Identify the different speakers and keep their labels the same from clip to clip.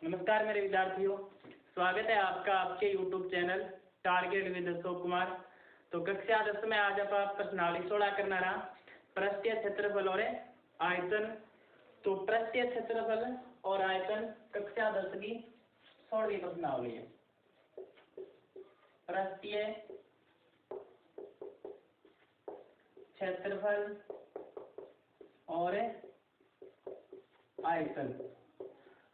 Speaker 1: नमस्कार मेरे विद्यार्थियों, स्वागत है आपका आपके YouTube channel target with Ashok Kumar. तो कक्षा 10 में आज आप प्रश्नावली 16 करना रहा पृष्ठीय क्षेत्रफल और आयतन। तो पृष्ठीय क्षेत्रफल और आयतन कक्षा 10 की 16वीं प्रश्नावली है। पृष्ठीय क्षेत्रफल और आयतन।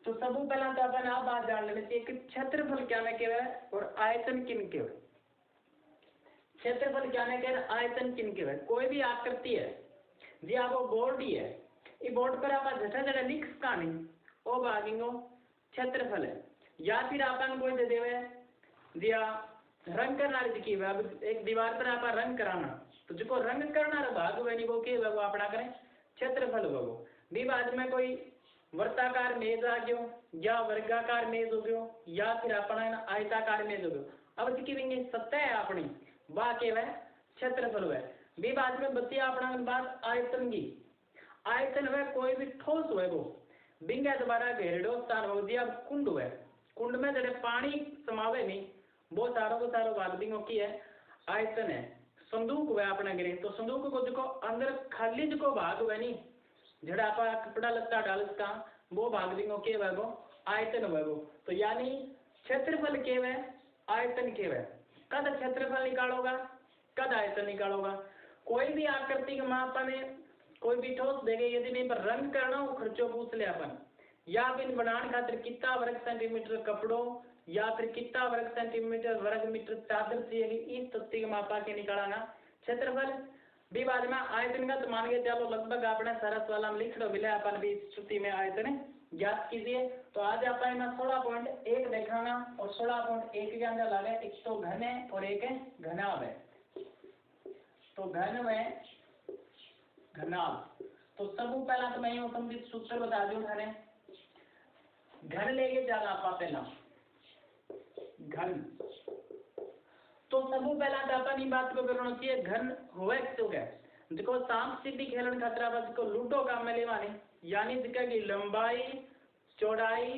Speaker 1: तो सब पहला तो अपन आप बात जान लेना चाहिए कि क्षेत्रफल क्या है केवल और आयतन किन केवल। क्षेत्रफल क्या है केवल, आयतन किन केवल। कोई भी आकृति है जी, आप वो बोर्ड ही है, ये बोर्ड पर आप जैसा जगह लिख सका नहीं वो भागिंगो क्षेत्रफल है। या फिर अपन कोई दे देवे दिया रंग करना की, अब एक दीवार पर आप रंग कराना, तो जो रंग करना भाग वही वो के वो अपना करें क्षेत्रफल वो भी। बाद में कोई वर्ताकार मेज आ गयो या वर्गाकार मेज हो गयो या फिर अपना आयताकार मेज हो गयो। अब जी सतह है अपनी वह के वह क्षेत्रफल है भी। बाद में बच्चे अपना बात आयतन की। आयतन वह कोई भी ठोस हुए वो बिंगा द्वारा घेरेडो स्थान हो दिया। कुंड हुए, कुंड में जड़े पानी समावे नहीं वो सारो भाग बिंगो की है आयतन है। संदूक हुआ अपना गिरे तो संदूक को जो अंदर खाली जो भाग हुआ नहीं जड़ा आप कपड़ा लत्ता डालता वो भाग दिंगो के वो आयतन वो। तो यानी क्षेत्रफल के वह आयतन के वह। कद क्षेत्रफल निकालोगा कद आयतन निकालोगा। कोई भी आकृति के माप में कोई भी ठोस देगे, यदि नहीं पर रंग करना हो खर्चो पूछ ले अपन, या फिर बनाने खातिर कितना वर्ग सेंटीमीटर कपड़ों या फिर कितना वर्ग सेंटीमीटर वर्ग मीटर चादर चाहिए, इस तथ्य के मापा के निकालना क्षेत्रफल भी। बाद में आयतन का तो मान के चलो लगभग आपने सारा सवाल हम लिख लो मिले अपन भी श्रुति में आयतन ज्ञात कीजिए। तो आज आप 16.1 देखाना और 16.1 के अंदर लगे एक तो घन है और एक घनाभ है। तो घन में घनाभ। तो सब पहला तो मैं संबंधित सूत्र बता दूं। घन लेके जाना आप पहला घन। तो सब पहला तो अपन बात को करना चाहिए घन होवे तो क्या देखो सांप सीढ़ी खेलन खतरा बस को लूडो काम में लेवानी, यानी जिका की लंबाई चौड़ाई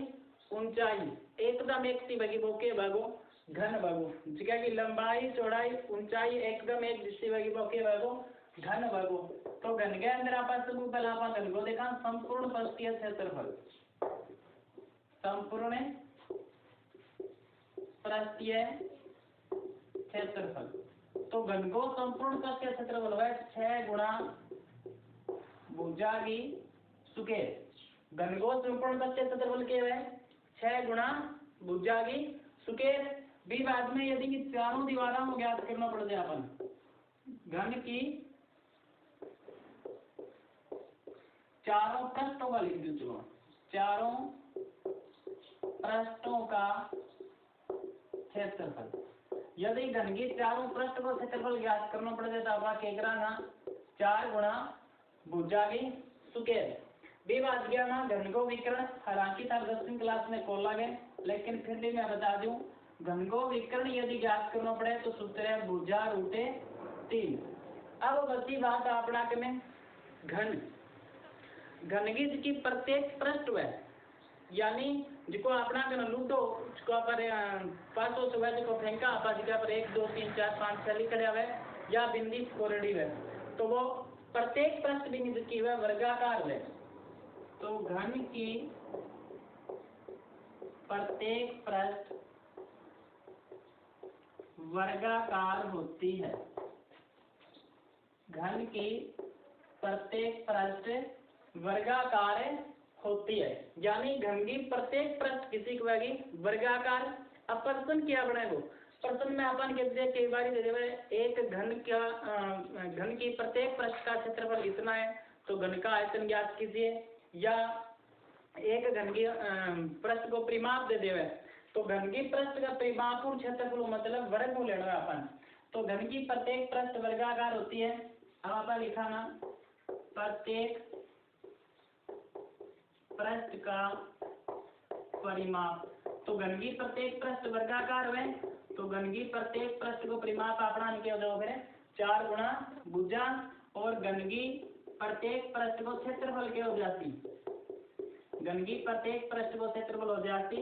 Speaker 1: ऊंचाई एकदम एक सी बगी बोके भागो घन भागो। जिका की लंबाई चौड़ाई ऊंचाई एकदम एक जिससे बगी बोके भागो घन भागो। तो घन के अंदर आप सब पहला आप घन को देखा संपूर्ण पृष्ठीय क्षेत्रफल, संपूर्ण पृष्ठीय क्षेत्रफल। तो घन को संपूर्ण पृष्ठीय क्षेत्रफल है 6 गुणा भुजा की सुकेर। घन को संपूर्ण पृष्ठीय क्षेत्रफल के है 6 गुणा भुजा की सुकेर भी। बाद में यदि चारों दीवारों को ज्ञात करना पड़ जाए अपन घन की चारों पृष्ठों का लिख दो, चलो चारों पृष्ठों का क्षेत्रफल। यदि घन की चारों पृष्ठ को क्षेत्रफल ज्ञात करना पड़ जाता है क्या कराना 4 गुणा भुजा की सुकेर भी। बात गया ना घन को विकर्ण, हालांकि था 10वीं क्लास में खोला गया लेकिन फिर भी मैं बता दूं घन को विकर्ण यदि ज्ञात करना पड़े तो सूत्र है भुजा रूटे 3। अब बची बात अपना के में घन। घन की प्रत्येक पृष्ठ है यानी जिको अपना कन लूडो जिको पर 500 से जिको फेंका आपा जगह पर 1 2 3 4 5 6 लिखा हुआ है या बिंदी कोरडी है, तो वो प्रत्येक पृष्ठ बिंदु की वह वर्गाकार है। तो घन की प्रत्येक पृष्ठ वर्गाकार होती है। घन की प्रत्येक पृष्ठ वर्गाकार होती है, यानी घन की प्रत्येक पृष्ठ किसी को वर्गाकार। अब प्रश्न क्या बनेगा, प्रश्न में अपन कहते कई बार एक घन का घन की प्रत्येक पृष्ठ का क्षेत्रफल इतना है तो घन का आयतन ज्ञात कीजिए, या एक घन की पृष्ठ को परिमाप दे देवे तो घन की पृष्ठ का परिमाप और क्षेत्रफल मतलब वर्ग को लेना अपन। तो घन की प्रत्येक पृष्ठ वर्गाकार होती है। अब आप लिखाना प्रत्येक पृष्ठ का परिमाप। तो घन की प्रत्येक पृष्ठ वर्गाकार हुए तो घन की प्रत्येक पृष्ठ को परिमाप अपना क्या हो जाओगे 4 गुणा भुजा और घन की प्रत्येक पृष्ठ को क्षेत्रफल के हो जाती घन की प्रत्येक पृष्ठ को क्षेत्रफल हो जाती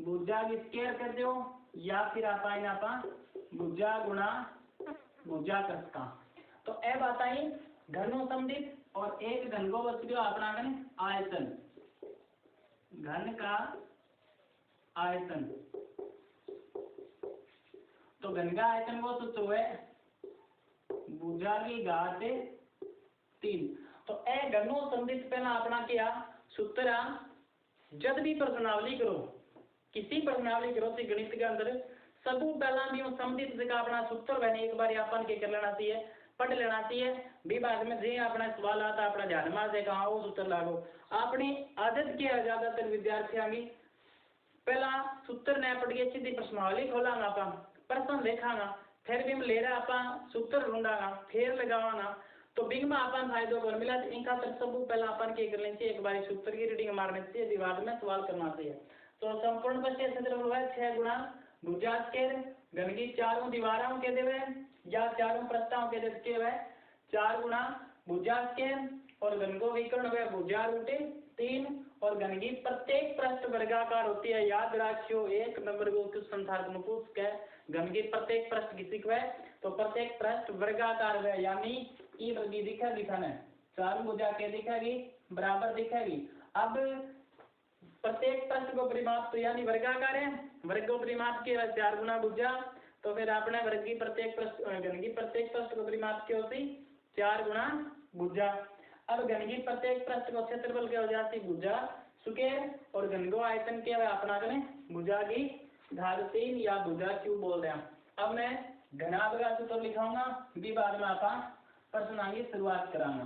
Speaker 1: भुजा की स्क्वायर कर दो या फिर आप भुजा गुणा भुजा कसका। तो ए बात आई घनों समधित और एक घन को बच गया अपना घन आयतन, घन का आयतन। तो घन का आयतन वो सूत्र है भुजा की घात 3। तो ए घनों समधित पहला अपना क्या सूत्र जब भी प्रश्नावली करो किसी प्रश्नावली करो तो गणित के अंदर सबू पहला भी समधित जगह अपना सूत्र बने एक बार अपन के कर लेना चाहिए, पढ़ लेना चाहिए। विभाग में जे अपना सवाल आता अपना ध्यान में से कहा वो सूत्र लागो। अपनी आदत के ज्यादातर विद्यार्थियों की पहला सूत्र ने पढ़ के सीधी प्रश्नावली खोलांगा अपन प्रश्न देखांगा फिर भी ले रहा अपन सूत्र ढूंढांगा फिर लगावांगा तो बिंग में अपन फायदो कर मिला। इनका तर सब पहला अपन के कर लेना चाहिए एक बार सूत्र की रीडिंग मारने चाहिए विभाग में सवाल करना चाहिए। तो संपूर्ण पश्चिम क्षेत्रफल है 6 गुणा भुजा स्क्वायर घन की चारों दीवारों के देवे या चारों प्रस्तावों के देते हुए 4 गुणा भुजा स्क्वायर और घन को विकर्ण हुए भुजा रूट 3 और घन की प्रत्येक पृष्ठ वर्गाकार होती है। याद रखियो एक नंबर को कुछ संसाधन पूछ के घन की प्रत्येक पृष्ठ किसी को है तो प्रत्येक पृष्ठ वर्गाकार है यानी ई वर्गी दिखेगी खाने 4 भुजा के दिखेगी बराबर दिखेगी। अब प्रत्येक पृष्ठ को परिमाप तो यानी वर्गाकार है वर्ग को परिमाप के 4 गुणा भुजा तो फिर आपने वर्ग की प्रत्येक पृष्ठ घन की प्रत्येक पृष्ठ को परिमाप के होती 4 गुणा भुजा। अब घन की प्रत्येक पृष्ठ को क्षेत्रफल के हो जाती भुजा स्क्वायर और घन को आयतन के अपना करें भुजा की घात 3 या भुजा क्यूब बोल रहे हैं। अब मैं घनाभ का सूत्र लिखाऊंगा विभाग में आप प्रश्न की शुरुआत कराऊंगा।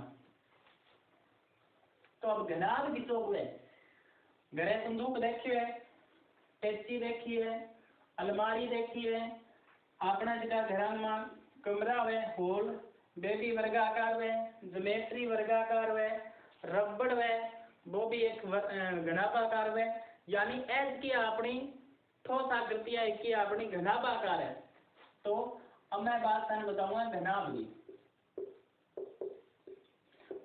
Speaker 1: तो अब घनाभ किसको है घरे संदूक देखी है टेची देखी है अलमारी देखी है अपना जगह घर में कमरा वे हॉल बेबी वर्गाकार वे ज्योमेट्री वर्गाकार वे रबड़ वे वो भी एक घनाभाकार वे यानी एज की अपनी ठोस आकृतियां की अपनी घनाभाकार है। तो अब मैं बात बताऊंगा घनाभ की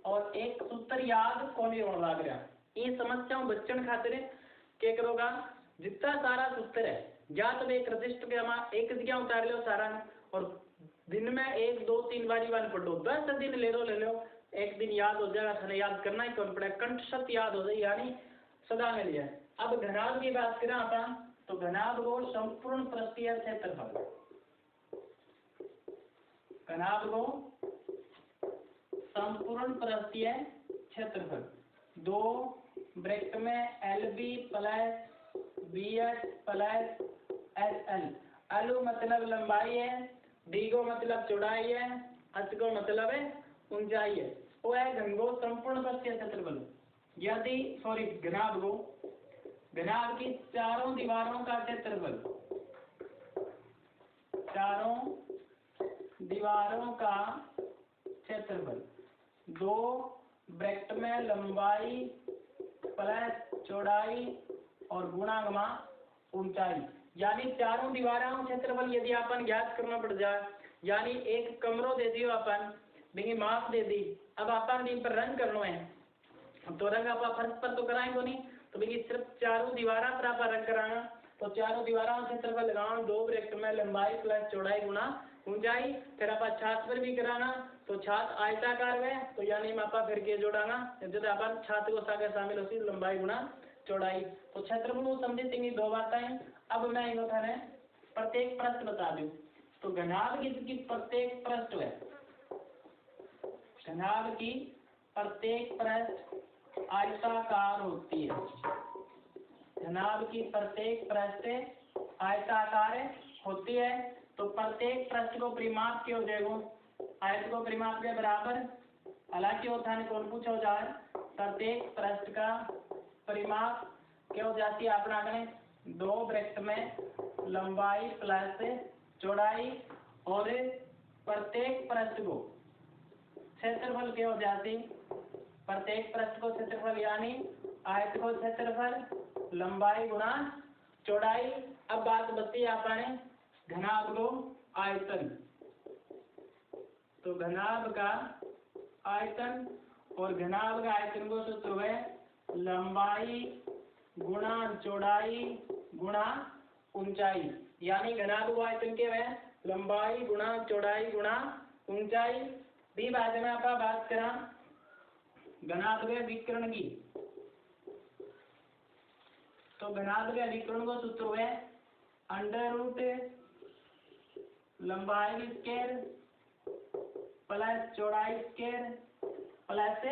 Speaker 1: और एक सूत्र याद कौन होने लग रहा इन समस्याओं बच्चन खातिर क्या करोगा जितना सारा सूत्र है या तो एक रजिस्टर पे हम एक जगह उतार लो सारा और दिन में 1 2 3 बारी पढ़ लो 10 दिन ले लो एक दिन याद हो जाएगा थाने याद करना ही कौन पड़ेगा कंठस्थ याद हो जाए यानी सदा में लिया। अब घनाभ की बात करें अपन तो घनाभ को संपूर्ण पृष्ठीय क्षेत्रफल घनाभ को संपूर्ण पृष्ठीय क्षेत्रफल 2 ब्रैकेट में LB plus BH plus SL L मतलब लंबाई है D को मतलब चौड़ाई है H को मतलब है ऊंचाई है वो है घन को संपूर्ण पृष्ठीय क्षेत्रफल यदि सॉरी घनाभ की चारों दीवारों का क्षेत्रफल चारों दीवारों का क्षेत्रफल 2 ब्रैकेट में लंबाई प्लस चौड़ाई और गुणा ऊंचाई यानी चारों दीवारों क्षेत्रफल यदि अपन ज्ञात करना पड़ जाए यानी एक कमरों दे दियो अपन देखिए माप दे दी अब अपन इन पर रंग करना है तो रंग आप फर्श पर तो कराएंगे नहीं तो देखिए सिर्फ चारों दीवारों पर आप रंग कराना तो चारों दीवारों क्षेत्रफल लगाओ 2 ब्रैकेट में लंबाई प्लस चौड़ाई गुणा ऊंचाई फिर आप छात पर भी कराना तो छात आयताकार है तो यानी मापा फिर के जोड़ाना जब अपन छात को सागर शामिल होती लंबाई गुणा चौड़ाई तो क्षेत्रफल समझे तीन 2 बातें। अब मैं इनको थाने प्रत्येक पृष्ठ बता दूं तो घनाभ की प्रत्येक पृष्ठ है घनाभ की प्रत्येक पृष्ठ आयताकार होती है घनाभ की प्रत्येक पृष्ठ आयताकार होती है तो प्रत्येक पृष्ठ को परिमाप क्यों हो जाएगा आयत को परिमाप के बराबर हालांकि वो थाने कौन पूछा हो जाए प्रत्येक पृष्ठ का परिमाप क्या हो जाती है अपना करें 2 ब्रैकेट में लंबाई प्लस चौड़ाई और प्रत्येक पृष्ठ को क्षेत्रफल क्या हो जाती प्रत्येक पृष्ठ को क्षेत्रफल यानी आयत को क्षेत्रफल लंबाई गुणा चौड़ाई। अब बात बची आपने घनाभ को आयतन तो घनाभ का आयतन और घनाभ का आयतन को सूत्र है लंबाई गुणा चौड़ाई गुणा ऊंचाई, यानी घनाभ को आयतन के वह लंबाई गुणा चौड़ाई गुणा ऊंचाई। बी बाद में आप बात करा घनाभ विकर्ण की, तो घनाभ विकर्ण को सूत्र है अंडर रूट लंबाई स्क्वायर प्लस चौड़ाई स्क्वायर प्लस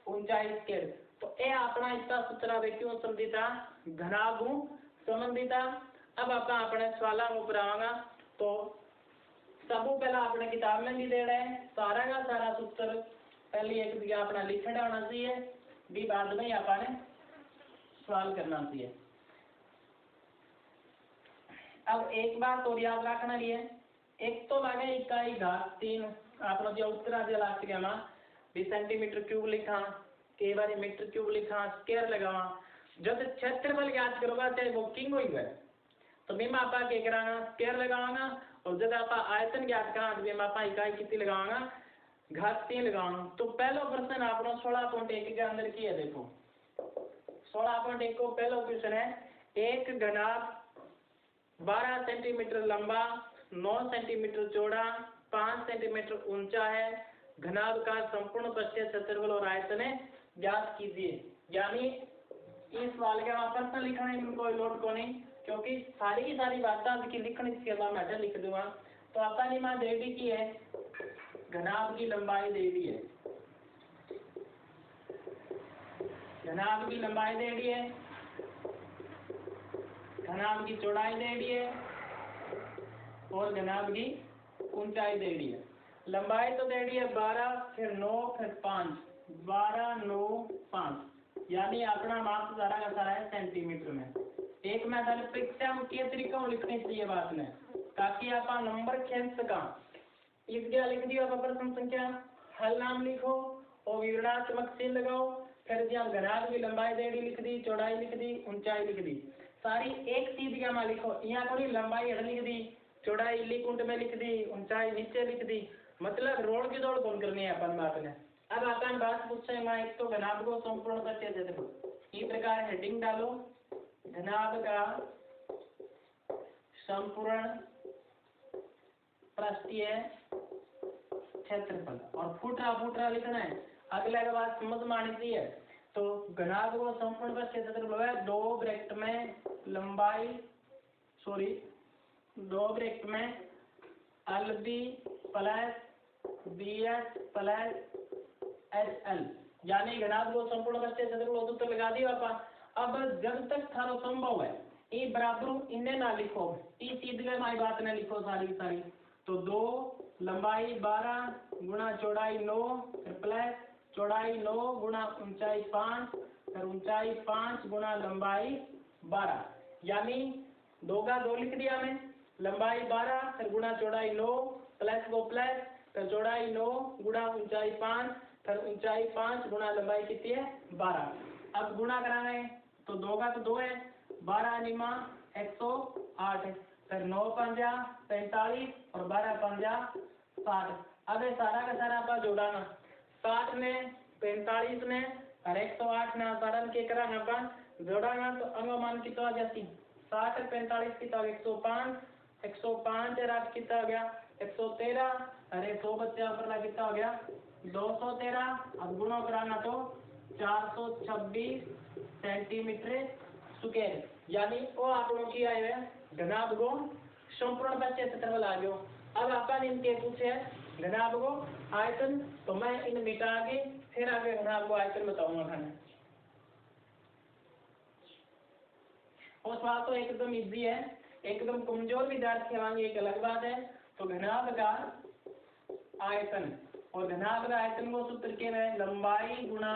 Speaker 1: ऊंचाई स्क्वायर। तो ये अपना इसका सूत्र है क्यों संबंधिता घनाभ संबंधिता। अब आप अपने सवालों को करावांगा, तो सब पहला अपने किताब में भी दे रहे हैं सारा का सारा सूत्र पहले एक जगह अपना लिखना होना चाहिए, भी बाद में आपने सवाल करना चाहिए। अब एक बात और याद रखना लिए, एक तो लगे इकाई घात 3 आपने जो उत्तर आज लास्ट के में भी सेंटीमीटर क्यूब लिखा, कई बार मीटर क्यूब लिखा, स्क्वायर लगावा। जब क्षेत्रफल ज्ञात करोगा चाहे वो किंग हुई है तो बीमा आपा क्या करांगा स्क्वायर लगावांगा, और जब आप आयतन ज्ञात करा तो बीमा आपा इकाई कितनी लगावांगा घात 3 लगावांगा। तो पहला प्रश्न आपने 16.1 के अंदर की है, देखो 16.1 को पहला क्वेश्चन है एक घनाभ 12 सेंटीमीटर लंबा 9 सेंटीमीटर चौड़ा 5 सेंटीमीटर ऊंचा है, घनाभ का संपूर्ण पृष्ठीय क्षेत्रफल और आयतन ज्ञात कीजिए। यानी इस सवाल के प्रश्न लिखने में कोई लोड को नहीं, क्योंकि सारी की सारी बातें की लिखने के बाद मैं लिख दूंगा। तो आपका नियम दे दी की है घनाभ की लंबाई दे दी है, घनाभ की लंबाई दे दी है, घनाभ की चौड़ाई दे दी है और घनाभ की ऊंचाई दे दी है। लंबाई तो दे दी है 12 फिर 9 फिर 5, 12 9 5, यानी अपना माप सारा का सारा है सेंटीमीटर में। एक मैं परीक्षा के तरीका लिखनी चाहिए बात में, ताकि आप नंबर खींच सका। इस गया लिख दिया प्रश्न संख्या, हल नाम लिखो और विवरणात्मक चिन्ह लगाओ, फिर जहाँ घनाभ की लंबाई दे दी लिख दी, चौड़ाई लिख दी, ऊंचाई लिख दी, सारी एक सीध का में लिखो। यहाँ थोड़ी लंबाई हड़ लिख दी, चौड़ाई लिख कुंड में लिख दी, ऊंचाई नीचे लिख दी, मतलब रोड की दौड़ कौन करनी है अपन बात ने। अब अपन बात पूछे मैं एक तो घनाभ को संपूर्ण पृष्ठीय क्षेत्रफल इस प्रकार हेडिंग डालो घनाभ का संपूर्ण पृष्ठीय क्षेत्रफल और फुटरा लिखना है। अगले के बाद समझ में आनी चाहिए। तो घनाभ को संपूर्ण पृष्ठीय क्षेत्रफल है 2 ब्रैकेट में लंबाई 2 ब्रैकेट में LB plus BS plus HL, यानी घनाभ को संपूर्ण पृष्ठीय क्षेत्रफल सूत्र लगा दिया आप। अब जब तक थारो संभव है ये बराबर इन्हें ना लिखो, इस सीधे में बात ना लिखो सारी सारी। तो 2 लंबाई 12 गुणा चौड़ाई 9 फिर प्लस चौड़ाई 9 गुणा ऊंचाई 5 फिर ऊंचाई 5 गुणा लंबाई 12, यानी 2 का 2 लिख दिया मैं, लंबाई 12 फिर गुणा चौड़ाई 9 प्लस को प्लस फिर चौड़ाई 9 गुणा ऊंचाई 5 फिर ऊंचाई 5 गुणा लंबाई कितनी है 12। अब गुणा कराना है तो 2 का तो 2 है, 12 निमा 108 फिर 9 पंजा 45 और 12 पंजा 60। अब सारा का सारा आप जोड़ाना 60 में 45 में और 108 में सारण के कराना अपन जोड़ाना तो अनुमान कितना आ जाती 60 45 की तो 105 105 रात कितना हो गया 113, अरे 100 बच्चे पर कितना हो गया 213। अब गुणा कराना तो 426 सेंटीमीटर स्क्वायर, यानी वो आप लोगों की आए हुए घनाभ को संपूर्ण पृष्ठीय क्षेत्रफल आ गयो। अब अपन इनके पूछे घनाभ को आयतन, तो मैं इन मिटा के फिर आगे घनाभ को आयतन बताऊंगा खाने। और सवाल तो एकदम इजी है, एकदम कमजोर विद्यार्थी होंगे एक अलग बात है। तो घनाभ का आयतन, और घनाभ का आयतन को सूत्र के में लंबाई गुणा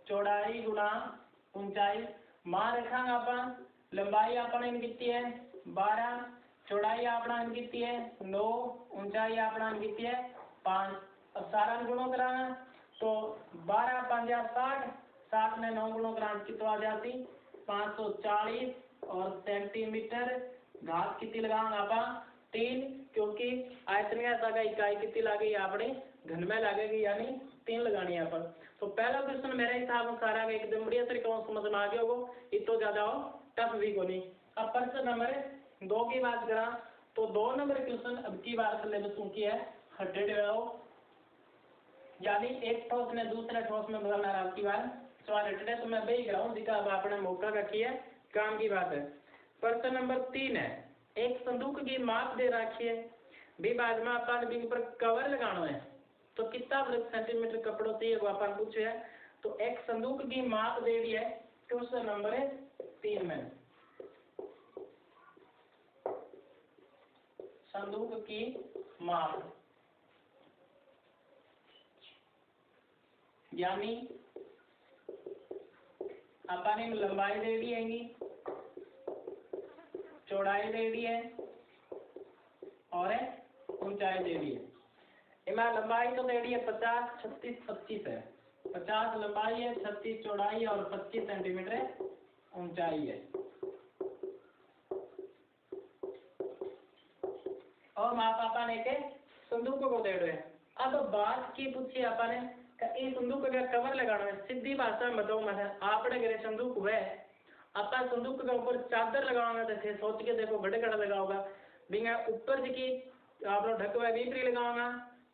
Speaker 1: चौड़ाई गुणा ऊंचाई। मान रखा अपन लंबाई अपना इन कितनी है 12, चौड़ाई अपना इन कितनी है 9, ऊंचाई अपना इन कितनी है 5। अब सारा गुणों कराना तो 12 5 60, 60 में 9 गुणों कराना कितना आ जाती 540 और सेंटीमीटर घात कितनी लगाएंगे आप 3, क्योंकि आयतन का इकाई कितनी लागेगी आपने घन में लगेगी, यानी 3 लगानी है अपन। तो पहला क्वेश्चन मेरे हिसाब से सारा एकदम बढ़िया तरीके से समझ में आ गया होगा, इतो ज्यादा हो टफ भी को नहीं। अब प्रश्न नंबर 2 की बात करा तो 2 नंबर क्वेश्चन अब की बार सिलेबस की है हटेड यानी एक ठोस ने दूसरे ठोस में बदलना है। आपकी बार सवाल हटेड है तो मैं वही कराऊं जिसका अब आपने मौका रखी है, काम की बात है। प्रश्न नंबर 3 है, एक संदूक की माप दे रखी है, भी बाद में अपन भी ऊपर कवर लगाना है तो कितना वर्ग सेंटीमीटर कपड़ों चाहिए वो अपन पूछे है। तो एक संदूक की माप दे दी है क्वेश्चन नंबर 3 में, संदूक की माप यानी अपन ने लंबाई दे दी है, चौड़ाई दे दी है और ऊंचाई दे दी है। इमा लंबाई तो दे दी है 50, 36, 25 है, 50 लंबाई है, 36 चौड़ाई और 25 सेंटीमीटर ऊंचाई है। और माप अपन एक संदूक को दे रहे हैं। अब बात की पूछी अपन ने संदूक का कवर लगाना है, सीधी भाषा में बताऊं मैं आपने घरे संदूक हुआ है, अपन संदूक के ऊपर चादर लगाओगे तो सोच के देखो घड़े घड़ा लगाओगा, बिना ऊपर जी आप लोग ढकवा बीपरी लगाओगा,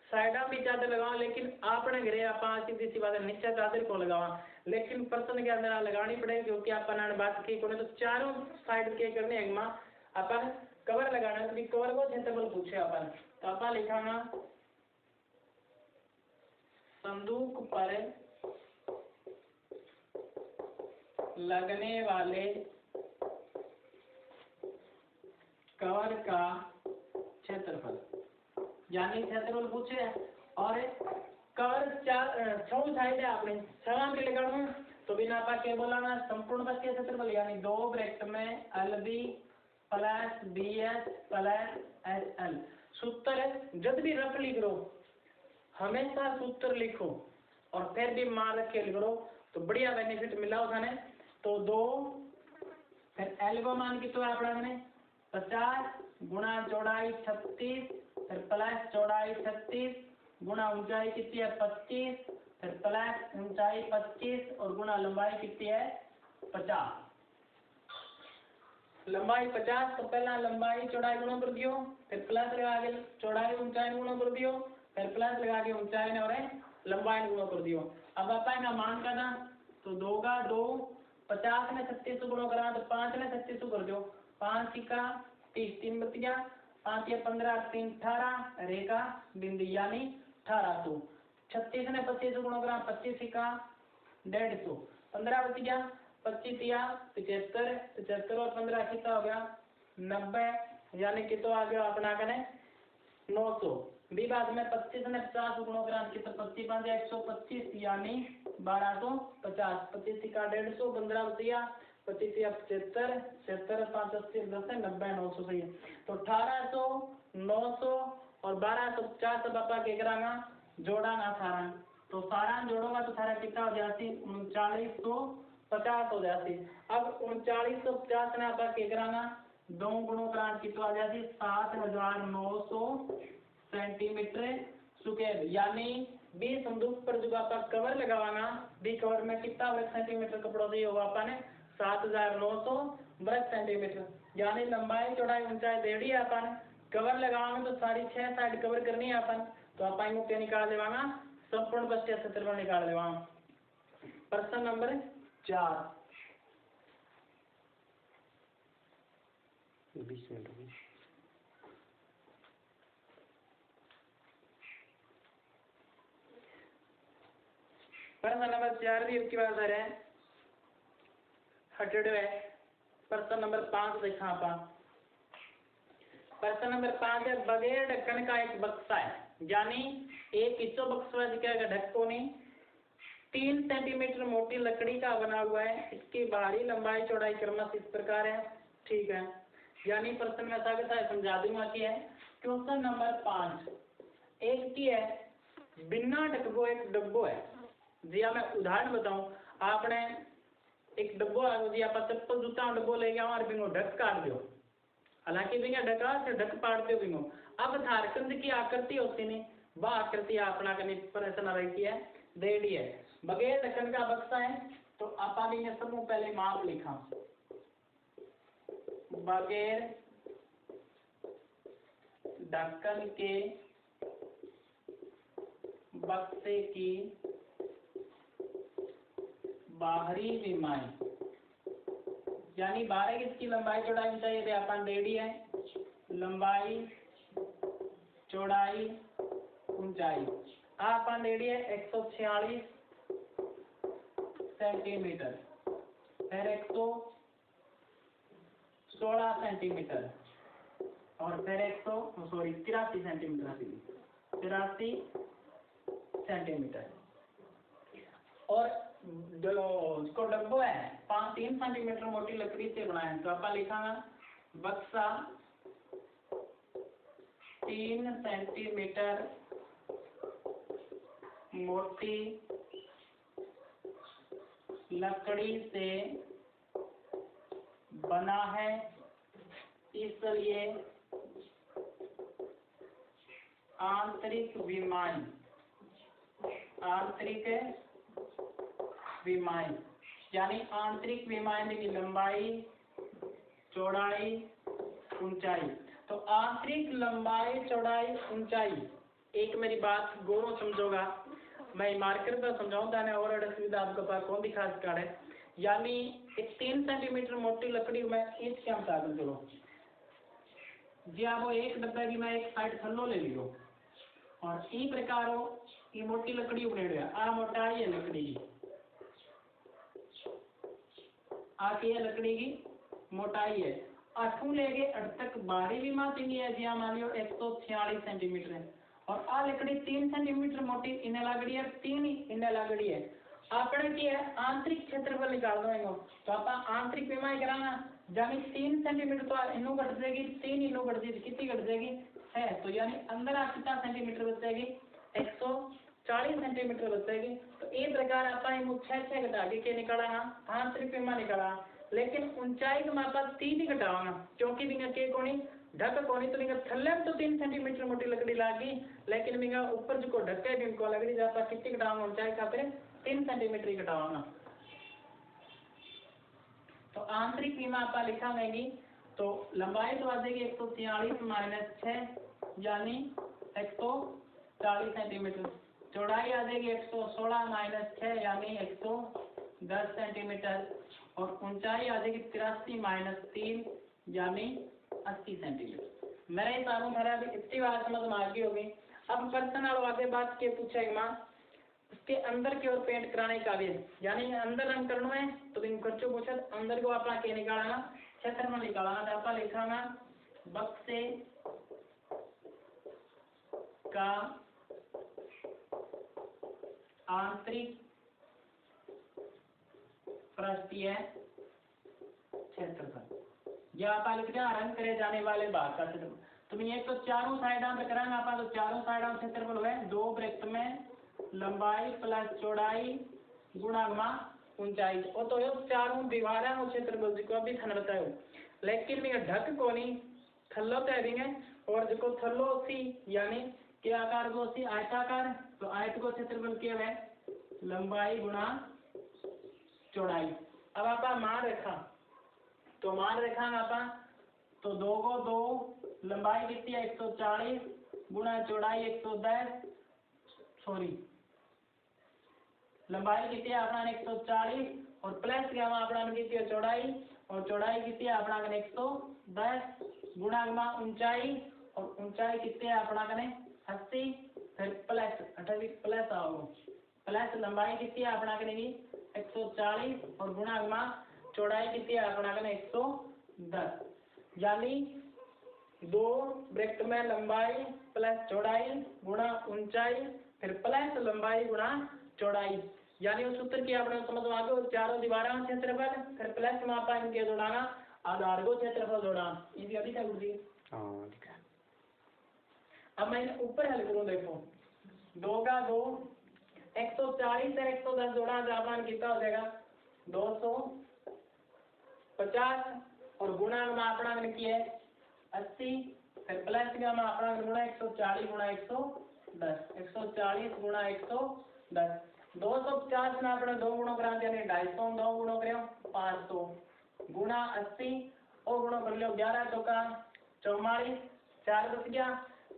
Speaker 1: साइडा भी चादर लगाओ, लेकिन आपने घरे आप सीधी सी बात नीचे चादर को लगावा, लेकिन प्रश्न के अंदर लगानी पड़ेगी क्योंकि अपन बात की को तो चारों साइड के करने हैं मां अपन कवर लगाना है, तो कवर को क्षेत्रफल पूछे अपन। तो अपन लिखाना संदूक पर लगने वाले कवर का क्षेत्रफल यानी क्षेत्रफल पूछे। और कवर 6 साइड है आपने 6 भी लगाना तो बिना आपा क्या बोलाना संपूर्ण पथ के क्षेत्रफल यानी 2 ब्रैकेट में LB plus BS plus SL। सूत्र जब भी रफ लिख लो हमेशा सूत्र लिखो और फिर भी मान रख के लिखो तो बढ़िया बेनिफिट मिला उसने। तो 2 फिर L को मान कितना है अपना 50 गुणा चौड़ाई 36 फिर प्लस चौड़ाई 36 गुणा ऊंचाई कितनी है 25 फिर प्लस ऊंचाई 25 और गुणा लंबाई कितनी है 50। लंबाई 50 तो पहला लंबाई चौड़ाई गुणा कर दियो, फिर प्लस लगा के चौड़ाई ऊंचाई गुणा कर दियो, फिर प्लस लगा के ऊंचाई ने और लंबाई गुणा कर दियो। अब अपन का मान करना तो 2 का 2 50 ने 36 गुणा करा तो 5 ने 36 कर दो, 5 का 30 3 बतिया 5 या 15 3 18 रेखा बिंदु यानी 1800। 36 ने 25 गुणा करा 25 का 150, 15 बतिया 25 या 75, 75 और 15 कितना हो गया 90 यानी कितना आ गया अपना कने 900। भी बाद में 25 ने 50 गुणा करा कितना 25 5 125 यानी 1250, 25 का 150, 15 बतिया 25 या 75, 75 5 80 10 90 900 सही है। तो 1800 900 और 1250 सब आपका क्या करांगा जोड़ांगा सारा, तो सारा जोड़ोगा तो सारा कितना हो जाती 3950 हो जाती। अब 3950 ने आपका क्या करांगा 2 गुणों करा कितना आ जाती 7900 सेंटीमीटर स्क्वायर यानी बी संदूक पर जो आपका कवर लगावाना बी कवर में कितना वर्ग सेंटीमीटर कपड़ा चाहिए होगा अपन 7900 वर्ग सेंटीमीटर यानी लंबाई चौड़ाई ऊंचाई दे दी है अपन। कवर लगावांगे तो सारी 6 साइड कवर करनी है अपन, तो अपन को क्या निकाल देवांगा संपूर्ण पथ के क्षेत्रफल निकाल देवांगा। प्रश्न नंबर 4 20 मिनट हो गए। प्रश्न नंबर 4 भी इसकी बात है हटेड है। प्रश्न नंबर 5 देखा अपन। प्रश्न नंबर 5 है बगैर ढक्कन का एक बक्सा है यानी एक हिस्सा बक्सा है ढक्को नहीं 3 सेंटीमीटर मोटी लकड़ी का बना हुआ है, इसकी बाहरी लंबाई चौड़ाई क्रमशः इस प्रकार है, ठीक है। यानी प्रश्न में ऐसा समझा दूंगा कि है क्वेश्चन नंबर 5 एक की है बिना ढक्को एक डब्बो है जी। मैं उदाहरण बताऊं आपने एक डब्बो है जी आप चप्पल जूता डब्बो ले गया और बिंगो ढक काट दो, हालांकि बिंगा ढका से ढक पाड़ते हो बिंगो। अब झारखंड की आकृति होती नहीं वह आकृति अपना करनी प्रश्न रहती है देड़ी है। बगैर ढक्कन का बक्सा है तो आपा भी ने समूह पहले माप लिखा, बगैर ढक्कन के बक्से की बाहरी विमाएं, यानी बाहर किसकी लंबाई चौड़ाई ऊंचाई है, अपन देड़ी है, लंबाई चौड़ाई ऊंचाई अपन देड़ी है 146 सेंटीमीटर, फिर 116 सेंटीमीटर और फिर 83 सेंटीमीटर, 83 सेंटीमीटर। और जो इसको डब्बो है 3 सेंटीमीटर मोटी लकड़ी से बना है, तो आप लिखा बक्सा 3 सेंटीमीटर मोटी लकड़ी से बना है, इसलिए आंतरिक विमाएं यानी आंतरिक विमाएं की लंबाई चौड़ाई ऊंचाई। तो आंतरिक लंबाई चौड़ाई ऊंचाई, एक मेरी बात गौर समझोगा, मैं मार्कर पर समझाऊंगा ना और सुविधा आपके पास कौन दिखा सकता है। यानी 3 सेंटीमीटर मोटी लकड़ी में इंच क्या साधन करो जी, आप एक डब्बे की मैं एक साइड थल्लो ले लियो और इस प्रकार ये मोटी लकड़ी बने आ मोटाई है लकड़ी की, आके है लकड़ी की मोटाई है, अठू लेके अठ तक बाहरी विमा तीनी है जी, मान लियो 146 सेंटीमीटर है और आ लकड़ी 3 सेंटीमीटर मोटी इन्हें लागड़ी है, 3 इन्हें लागड़ी है। आपने की है आंतरिक क्षेत्रफल निकाल दो, तो आप आंतरिक विमाएं कराना, यानी 3 सेंटीमीटर तो इनू घट जाएगी, 3 इनू घट जाएगी, कितनी घट जाएगी है, तो यानी अंदर आप कितना सेंटीमीटर बचेगी 140 सेंटीमीटर बचेगी। तो इस प्रकार आप 6 घटा के निकाला आंतरिक विमा निकाला, लेकिन ऊंचाई का मापा 3 ही घटाओ क्योंकि बिंगा के कोनी ढक कोनी, तो बिंगा थल्ले में तो 3 सेंटीमीटर मोटी लकड़ी लागी, लेकिन बिंगा ऊपर जो ढक्के बिंको लकड़ी जाता कितनी घटाऊंगा ऊंचाई का 3 सेंटीमीटर ही घटाऊंगा। तो आंतरिक विमा आप लिखा होगी, तो लंबाई तो आ जाएगी 143 माइनस 6 यानी 140 सेंटीमीटर, चौड़ाई आ जाएगी 116 माइनस 6 यानी 110 सेंटीमीटर और ऊंचाई आ जाएगी 83 माइनस 3 यानी 80 सेंटीमीटर। मेरे हिसाब में मेरा अभी इतनी बात समझ में आ गई होगी। अब क्वेश्चन आगे बात के पूछेगा उसके अंदर की ओर पेंट कराने का भी, यानी अंदर रंग करना है तो इन खर्चों पूछा अंदर को अपना क्या निकालना, क्षेत्रफल निकालना, तो आप लिखाना बक्से का आंतरिक पृष्ठीय क्षेत्रफल, या आप लिख दिया रंग करे जाने वाले भाग का क्षेत्रफल। तुम एक तो चारों साइडों पे कराना, आप तो चारों साइडों क्षेत्रफल है 2 वृत्त में लंबाई प्लस चौड़ाई गुणा ऊंचाई, और तो चारों दीवारें क्षेत्रफल को अभी थन बताओ, लेकिन मैं ढक को नहीं थल्लो तय देंगे और जो थल्लो सी यानी के आकार को सी आयताकार, तो आयत को क्षेत्रफल क्या है लंबाई गुणा चौड़ाई। अब आप मान रखा, तो मान रखा आप तो 2 को 2 लंबाई कितनी है 140 गुणा चौड़ाई 110, सॉरी लंबाई कितनी है अपना 140 और प्लस क्या अपना कितनी है चौड़ाई, और चौड़ाई कितनी है अपना 110 गुणा ऊंचाई, और ऊंचाई कितनी है अपना 80 फिर प्लस 28 प्लस आओ प्लस लंबाई कितनी है अपना 140 और गुणा चौड़ाई कितनी है अपना 110, यानी 2 वृत्त में लंबाई प्लस चौड़ाई गुणा ऊंचाई फिर प्लस लंबाई गुणा चौड़ाई, यानी उस सूत्र की आपने समझ में आ गए, चारों दीवारों क्षेत्रफल फिर प्लस मापा इनके जोड़ाना आधार को क्षेत्रफल जोड़ा, ये भी अभी तक बुझी। अब मैं ऊपर हल करूं, देखो 2 का 2 140 से 110 जोड़ा जापान कितना हो जाएगा 250 और गुणा अपना की है 80 फिर प्लस का अपना गुणा 140 गुणा 110 140 गुणा 110, 250 में अपने 2 गुणो करा यानी 250 2 गुणो करो 500 गुणा 80 और गुणो कर लो 11 तो का 44 4 बच गया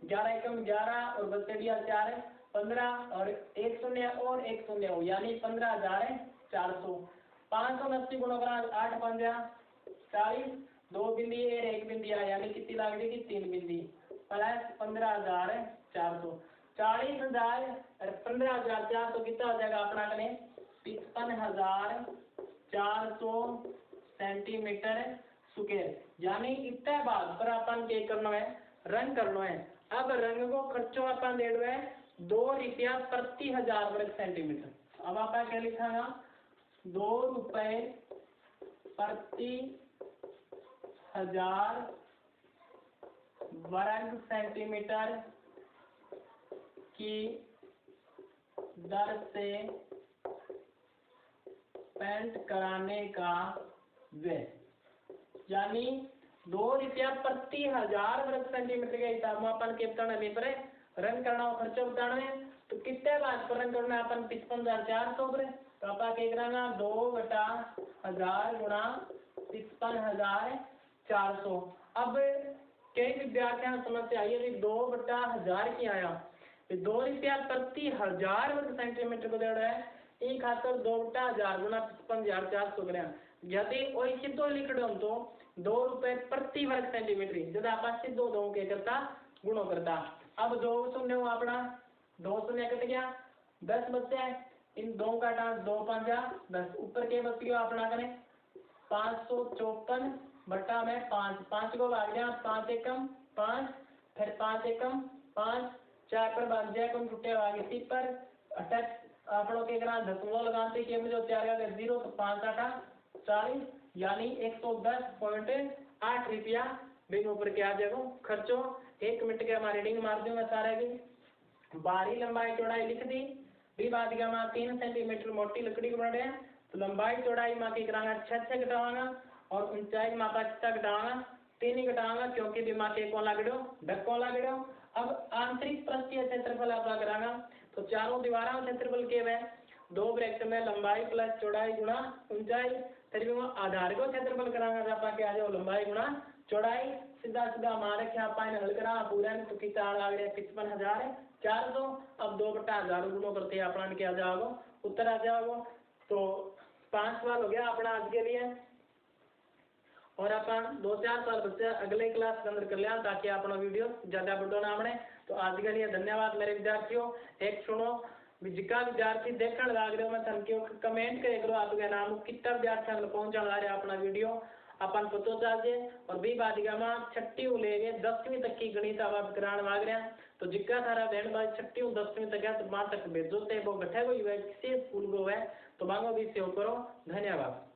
Speaker 1: 11 एकम 11 और बच गया 4 15 और एक शून्य और एक शून्य हो यानी 15,400 500 में 80 गुणो करा 8 पंजा 40 2 बिंदी और 1 बिंदी आया यानी कितनी लाग जाएगी 3 बिंदी प्लस 15,400 40,000 और 15,400 कितना हो जाएगा अपना कने 55,400 सेंटीमीटर स्क्वायर यानी इतने बाद पर अपन क्या करना है रंग करना है। अब रंग को खर्चो अपन दे दो है 2 रुपया प्रति 1000 वर्ग सेंटीमीटर। अब आप क्या लिखागा 2 रुपए प्रति 1000 वर्ग सेंटीमीटर की दर से पेंट कराने का व्यय यानी 2 रुपया प्रति 1000 वर्ग सेंटीमीटर के हिसाब में अपन कितना नहीं पर रंग करना खर्चा बताना है तो कितने बात पर रंग करना अपन 55,400 पर तो आप क्या करेंगे 2/1000 गुणा 55,400। अब कई विद्यार्थियों को समस्या आई है 2/1000 की आया 2 रुपया प्रति 1000 वर्ग सेंटीमीटर को दे रहा है एक खातर 2/1000 गुणा 55,400 करें यदि वही सीधो लिख दो तो 2 रुपए प्रति वर्ग सेंटीमीटर जब आप सीधो 2 के करता गुणो करता। अब 2 शून्य हुआ अपना 2 शून्य कट गया 10 बचे इन 2 का टांस 2 5 10 ऊपर के बच गया अपना करें 554 बट्टा में 5 5 को भाग गया 5 एकम 5 फिर 5 एकम 5 4 पर भाग जाए कौन छुट्टे भाग इसी पर अटैच आपनों के ग्राम दशमलव लगाते कि जो 4 का 0 तो 5 8 40 यानी 110.8 रुपया बिन ऊपर के आ जाएगा खर्चो 1 मिनट के हमारी रीडिंग मार दूंगा सारे की बाहरी लंबाई चौड़ाई लिख दी भी बात का 3 सेंटीमीटर मोटी लकड़ी को बना तो लंबाई चौड़ाई माँ की कराना 6 घटावागा और ऊंचाई मापा कितना घटावागा 3 ही घटावागा क्योंकि भी माँ के कौन लागड़ो ढक कौन लागड़ो। अब आंतरिक पृष्ठीय क्षेत्रफल आप कराना तो चारों दीवारों क्षेत्रफल के वे 2 ब्रैकेट में लंबाई प्लस चौड़ाई गुणा ऊंचाई फिर भी आधार को क्षेत्रफल कराना आप क्या आ जाओ लंबाई गुणा चौड़ाई सीधा सीधा हमारे क्या पाइन हल करा पूरा तो कितना आ गया 55,400। अब 2/1000 गुणों करते अपना क्या जाओगे उत्तर आ जाओगे तो 5 सवाल हो गया अपना आज के लिए और अपन 2-4 साल बच्चे अगले क्लास के अंदर कर लिया ताकि अपना वीडियो ज्यादा बड़ो ना बने। तो आज के लिए धन्यवाद मेरे विद्यार्थियों एक सुनो जिका विद्यार्थी देखने लग रहे हो मैं थैंक कमेंट करे करो आपके नाम कितना विद्यार्थियों पहुंचा ला रहे अपना वीडियो अपन पतो चाहिए और भी बाधिका में 6वीं लेके 10वीं तक की गणित आप कराने लग रहे हैं तो जिक्का थारा बहन भाई 6वीं 10वीं तक है तो वहां तक भेजो से वो बैठे हुई है किसी स्कूल को है तो मांगो भी सेव करो। धन्यवाद।